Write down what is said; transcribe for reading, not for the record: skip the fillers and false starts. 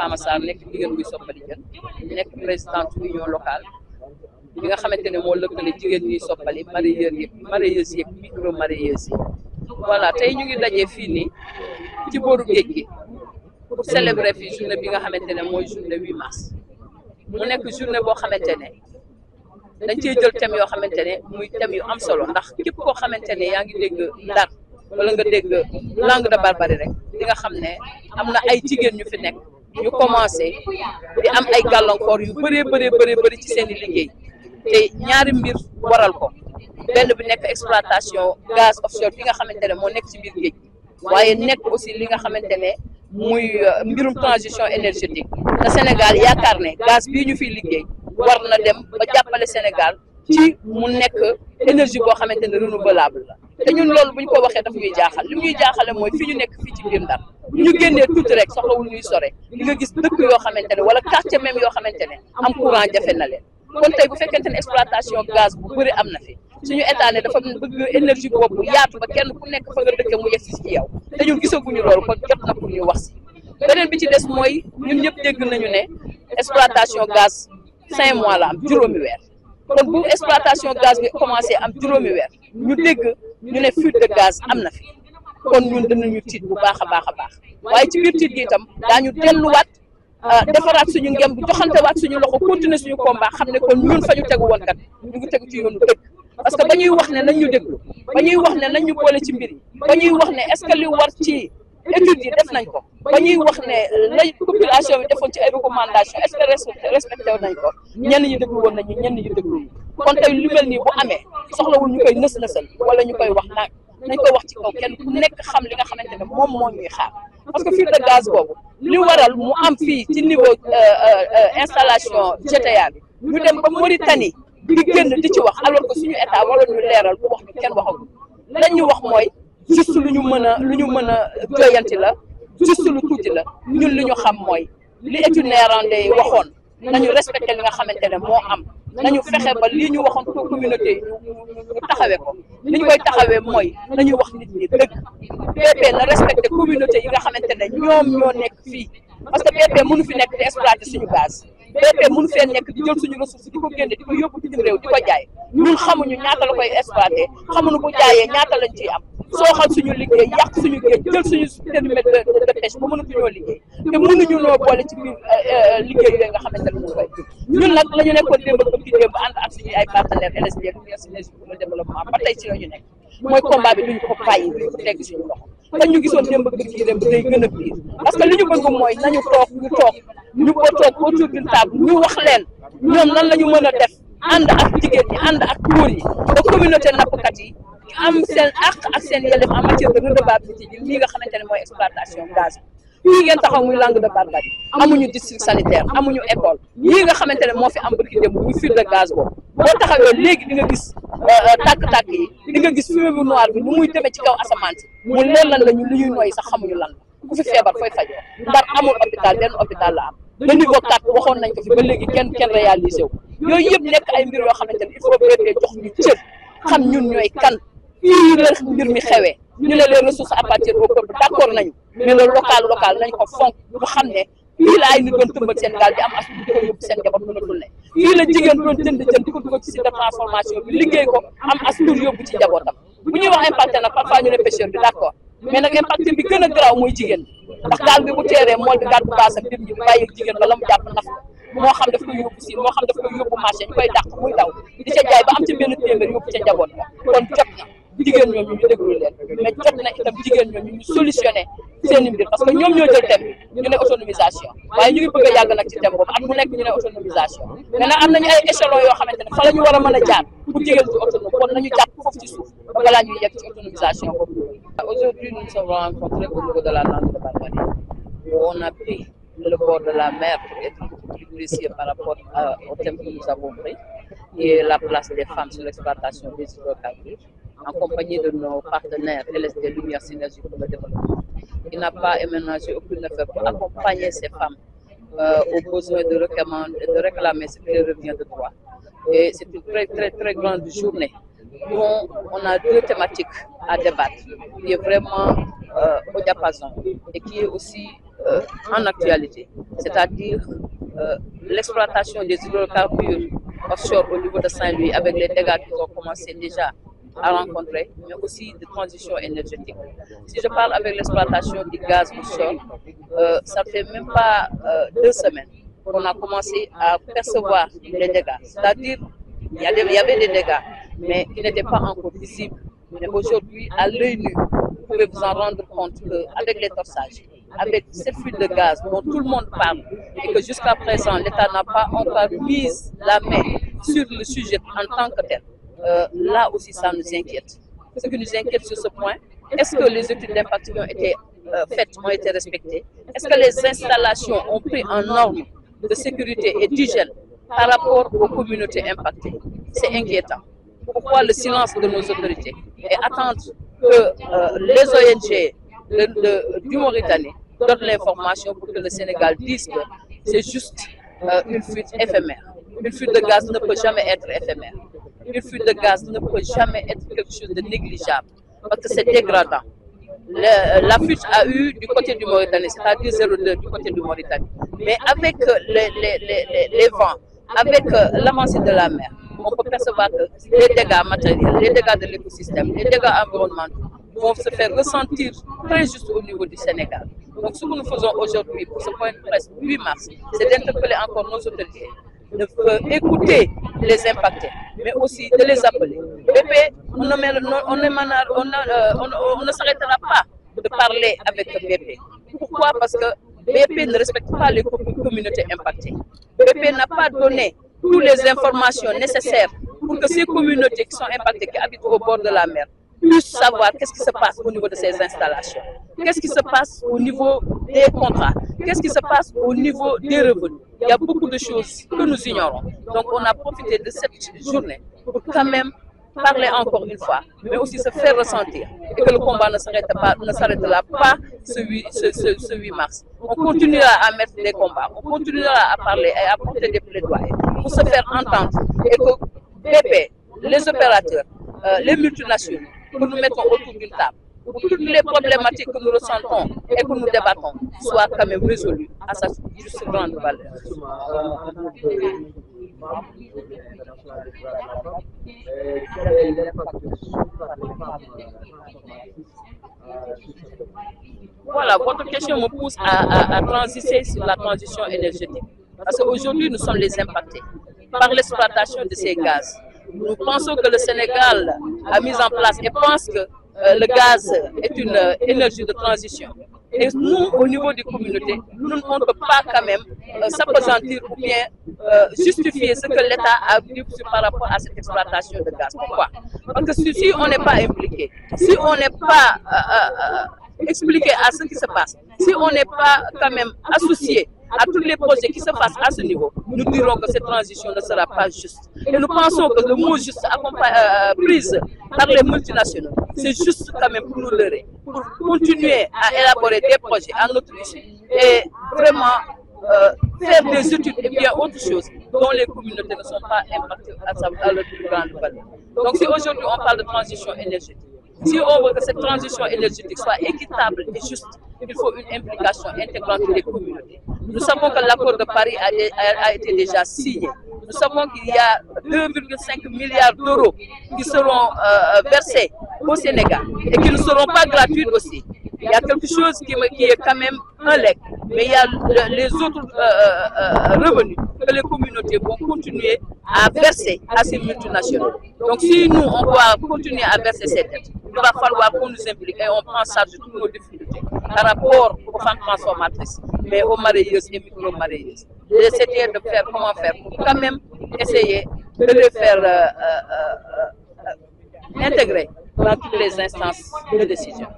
Fama Sarr nekk jigéen buy soppali jën nekk présidente union locale bi nga xamante ne moo lëkkale jigéen ñuy soppali mareyeurs yeeg micro mareyeurs yi voilà tey ñu ngi dajee fii nii ci booru géej gi pour célébrer fii journée bi nga xamante ne mooy journée 8 mars mu nekk journée boo xamante ne dañ cee jël thème yoo xamante ne muy thème yu am solo ndax képp koo xamante ne yaa ngi dégg Ndar wala nga dégg Langue de Barbarie rek di nga xam ne am na ay jigéen ñu fi nekk ñu commencé di am ay gàllankoor yu bëri ci seen i liggéey te ñaari mbir waral ko benn bi nekk exploitation gaz offshore bi nga xamante ne moo nekk ci biir géej waaye nekk aussi li nga xamante ne muy mbirum transition énergétique te Sénégal yaakaar ne gaz bii ñu fiy liggéey war na dem ba jàppale Sénégal ci mu nekk énergie boo xamante ne renouvelable la te ñun loolu bu ñu ko waxee daf ñuy jaaxal li ñuy jaaxale mooy fi ñu nekk fii ci biir Ndar bu ñu génnee tuuti rek soxlawul ñuy sore li nga gis dëkk yoo xamante ne wala quartier même yoo xamante ne am courant jafe na leen kon tey bu fekkente ne exploitation gaz bu bëri am na fi suñu état ne dafa bëgg énergie boobu yaatu ba kenn ku nekk fa nga dëkk mu yegg si ci yow te ñun gisaguñu loolu kon jot na pour ñu wax si beneen bi ci des mooy ñun ñëpp dégg nañu ne exploitation gaz 5 mois la am juróomi weer kon bu exploitation gaz bi commencé am juróomi weer ñu dégg ñu ne fuite de gaz am na fi kon ñun danañu tiit bu baax a baax waaye ci biir tiit gi itam daañu delluwaat defaraat suñu ngem bu joxantewaat suñu loxo continuer suñu combat xam ne kon ñun fa ñu tegu woon kat ñu ngi tegu ci yoonu dëgg parce que ba ñuy wax ne nañ ñu déglu ba ñuy wax ne nañ ñu boole ci mbir yi ba ñuy wax ne est-ce que li war ci études yi def nañ ko ba ñuy wax ne la population bi defoon ci ay recommandations est-ce que respecté nañ ko ñenn ñi déglu woon nañu ñenn ñi déglu kon tey lu mel nii bu amee soxlawul ñu koy nës-nësal wala ñu koy wax nañ koy wax ci kaw kenn ku nekk xam li nga xamante ne moom moo ñuy xaar parce que fuite de gaz boobu li waral mu am fii ci niveau installation GTA bi ñu dem ba Mauritanie di génn di ci wax alors que suñu état waroon ñu leeral bu wax ñu kenn waxagul lañ ñu wax mooy juste lu ñu mën a joyanti la juste lu tuuti la ñun li ñu xam mooy li étude néerlandais yi waxoon nañu respecté li nga xamante ne moo am nañu fexe ba lii ñu waxoon ko communauté yi ñu taxawee ko li ñu koy taxawee mooy nañu wax nit ñi dëgg BP na respecté communauté yi nga xamante ne ñoom ñoo nekk fii parce que BP mënu fi nekk di exploiter suñu gaz BP mënu fee nekk di jël suñu ressource di ko génne di ko yóbbu bitim réew di ko jaay ñun xamuñu ñaata la koy exploiter xamuñu bu jaayee ñaata lañ ciy am sooxal suñu liggéey yàq suñu géej jël suñu périmètre de pêche ba mënatuñoo liggéey te mënuñu noo boole ci biir liggéey yooyu nga xamante ne ñu koy ñun nag la ñu nekkoon démb ak kii démb ànd ak suñuy ay partenaires LSD Université pour le développement ba tey ci la ñu nekk mooy combat bi duñ ko bàyyi duñ ko tegg suñu loxo fan ñu gisoon démb ak kii démb day gën a biir parce que li ñu bëgg mooy nañu toog ñu ko toog autour d'une table ñu wax leen ñoom nan la ñu mën a def ànd ak jigéen ñi ànd ak góor yi ba communauté nappkat yi am seen àq ak seen yelleef en matière de redevabilité ji lii nga xamante ne mooy exploitation gaz bi fii ngeen taxaw muy Langue de Barbarie amuñu district sanitaire amuñu école lii nga xamante ne moo fi am barki démb muy fuite de gaz boobu boo taxawee léegi di nga gis tàkk-tàkk yi di nga gis fumée bu noir bi nu muy demee ci kaw asamaan si mu leer lan la ñu li ñuy noyyi sax xamuñu lan la ku fi feebar fooy fajoo Ndar amul hôpital benn hôpital la am le niveau 4 waxoon nañ ko fi ba léegi kenn réalisé wu yooyu yëpp nekk ay mbir yoo xamante ne il faut BP jox ñu cër xam ñun ñooy kan fii la mbir mi xewee ñu ne les ressources à partir au peuple d'accord nañu mais le local nañ ko fonk ñu xam ne fii la ay nit doon tëmbal seen gaal di am as di ko yóbbu seen njaboot mënatul ne fii la jigéen doon jënd di ko dugal ci site de transformation bi liggéey ko am as tur yóbbu ci njabootam bu ñuy wax impact nag parfois ñu ne pêcheur bi d'accord mais nag impact bi gën a garaaw mooy jigéen ndax gaal bi bu teeree mool bi gàddu baasam dem ji bàyyi jigéen ba la mu jàpp naf moo xam daf koy yóbbu si moo xam daf koy yóbbu marché ñu koy dàq muy daw di ca jaay ba am ca benn téeméer yóbbu ca njaboot kon jot na jigéen ñooñu ñu déglu leen mais jot na itam jigéen ñooñu ñu solutionné seen i mbir parce que ñoom ñoo jël thème ñu ne autonomisation waaye ñu ngi bëgg a yàgg nag ci thème boobu at mu nekk ñu ne autonomisation mais nag am nañu ay échelon yoo xamante ne fa la ñu war a mën a jaar pour jigéen ci autonome kon nañu jàpp foofu ci suuf ba balaa ñuy yegg ci autonomisation boobu. Aujourd'hui nous nous sommes rencontrés au niveau de la Langue de Barbarie où on a pris le bord de la mer pour être plus précis par rapport au thème que nous avons pris qui est la place des femmes sur l'exploitation des hydrocarbures en compagnie de nos partenaires LSD Lumière Synergie pour le développement. Il n'a pas aménagé aucune affaire pour accompagner ces femmes aux besoins de réclamer ce qui leur revient de droit. Et c'est une très grande journée dont on a deux thématiques à débattre, qui est vraiment au diapason et qui est aussi en actualité, c'est-à-dire l'exploitation des hydrocarbures offshore au niveau de Saint-Louis avec les dégâts qu'ils ont commencé déjà à rencontrer, mais aussi de transition énergétique. Si je parle avec l'exploitation du gaz offshore, ça ne fait même pas 2 semaines qu'on a commencé à percevoir les dégâts. C'est-à-dire, il y avait des dégâts, mais qui n'étaient pas encore visibles. Mais aujourd'hui, à l'œil nu, vous pouvez vous en rendre compte qu'avec les torsages, avec cette fuite de gaz dont tout le monde parle, et que jusqu'à présent, l'État n'a pas encore mis la main sur le sujet en tant que tel, là aussi, ça nous inquiète. Ce qui nous inquiète sur ce point, est-ce que les études d'impact qui ont été faites ont été respectées? Est-ce que les installations ont pris en norme de sécurité et d'hygiène par rapport aux communautés impactées? C'est inquiétant. Pourquoi le silence de nos autorités et attendre que les ONG du Mauritanie donnent l'information pour que le Sénégal dise que c'est juste une fuite éphémère? Une fuite de gaz ne peut jamais être éphémère. Une fuite de gaz ne peut jamais être quelque chose de négligeable parce que c'est dégradant. La fuite a eu du côté du Mauritanie, c'est-à-dire 0,2 du côté du Mauritanie. Mais avec les vents, avec l'avancée de la mer, on peut percevoir que les dégâts matériels, les dégâts de l'écosystème, les dégâts environnementaux vont se faire ressentir très juste au niveau du Sénégal. Donc ce que nous faisons aujourd'hui pour ce point de presse 8 mars, c'est d'interpeller encore nos autorités, de écouter les impactés, mais aussi de les appeler. BP, on ne s'arrêtera pas de parler avec BP. Pourquoi? Parce que BP ne respecte pas les communautés impactées. BP n'a pas donné toutes les informations nécessaires pour que ces communautés qui sont impactées, qui habitent au bord de la mer, puissent savoir qu'est-ce qui se passe au niveau de ces installations, qu'est-ce qui se passe au niveau des contrats, qu'est-ce qui se passe au niveau des revenus. Il y a beaucoup de choses que nous ignorons. Donc on a profité de cette journée pour quand même parler encore une fois, mais aussi se faire ressentir et que le combat ne s'arrêtera pas ce 8 mars. On continuera à mettre des combats, on continuera à parler et à porter des plaidoyers pour se faire entendre et que BP, les opérateurs, les multinationaux, que nous mettons autour d'une table, pour toutes les problématiques que nous ressentons et que nous débattons soient quand même résolues à sa juste grande valeur. Voilà, votre question me pousse à transiser sur la transition énergétique. Parce qu'aujourd'hui, nous sommes les impactés par l'exploitation de ces gaz. Nous pensons que le Sénégal a mis en place et pense que le gaz est une énergie de transition. Et nous, au niveau des communautés, nous ne pouvons pas quand même s'appesantir ou bien justifier ce que l'État a dit par rapport à cette exploitation de gaz. Pourquoi? Parce que si on n'est pas impliqué, si on n'est pas expliqué à ce qui se passe, si on n'est pas quand même associé à tous les projets qui se passent à ce niveau, nous dirons que cette transition ne sera pas juste. Et nous pensons que le mot juste prise par les multinationaux, c'est juste quand même pour nous leurrer, pour continuer à élaborer des projets à notre issue et vraiment faire des études et bien autre chose dont les communautés ne sont pas impactées à leur plus grande valeur. Donc si aujourd'hui on parle de transition énergétique, si on veut que cette transition énergétique soit équitable et juste, il faut une implication intégrante des communautés. Nous savons que l'accord de Paris a été déjà signé. Nous savons qu'il y a 2,5 milliards d'euros qui seront versés au Sénégal et qui ne seront pas gratuits aussi. Il y a quelque chose qui est quand même un legs, mais il y a les autres revenus que les communautés vont continuer à verser à ces multinationaux. Donc si nous, on doit continuer à verser cette dette, il va falloir qu'on nous implique et on prend en charge toutes nos difficultés par rapport aux femmes transformatrices, mais aux maraîcheuses et micro-maraîcheuses. D'essayer de faire comment faire pour quand même essayer de les faire intégrer dans toutes les instances de décision.